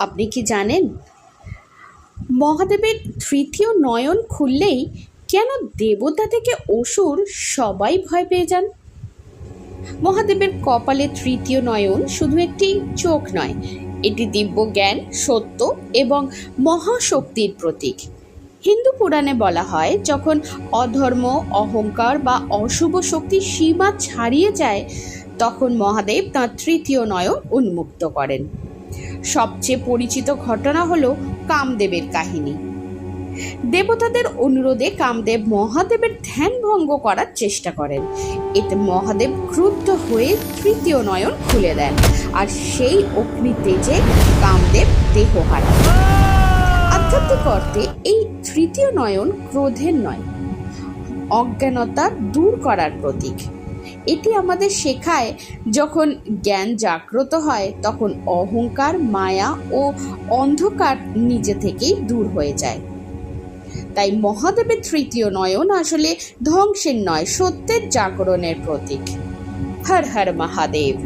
আপনি কি জানেন মহাদেবের তৃতীয় নয়ন খুললেই কেন দেবতা থেকে অসুর সবাই ভয় পেয়ে যান? মহাদেবের কপালে তৃতীয় নয়ন শুধু একটি চোখ নয়, এটি দিব্য জ্ঞান, সত্য এবং মহাশক্তির প্রতীক। হিন্দু পুরাণে বলা হয়, যখন অধর্ম, অহংকার বা অশুভ শক্তির সীমা ছাড়িয়ে যায়, তখন মহাদেব তাঁর তৃতীয় নয়ন উন্মুক্ত করেন। সবচেয়ে পরিচিত ঘটনা হলো কামদেবের কাহিনী। দেবতাদের অনুরোধে কামদেব মহাদেবের ধ্যান ভঙ্গ করার চেষ্টা করেন। এতে মহাদেব ক্রুদ্ধ হয়ে তৃতীয় নয়ন খুলে দেন, আর সেই অগ্নি তেজে কামদেব দেহ হারান। আধ্যাত্মিক অর্থে এই তৃতীয় নয়ন ক্রোধের নয়, অজ্ঞানতা দূর করার প্রতীক। এটি আমাদের শেখায়, যখন জ্ঞান জাগ্রত হয় তখন অহংকার, মায়া ও অন্ধকার নিজে থেকেই দূর হয়ে যায়। তাই মহাদেবের তৃতীয় নয়ন আসলে ধ্বংসের নয়, সত্যের জাগরণের প্রতীক। হর হর মহাদেব।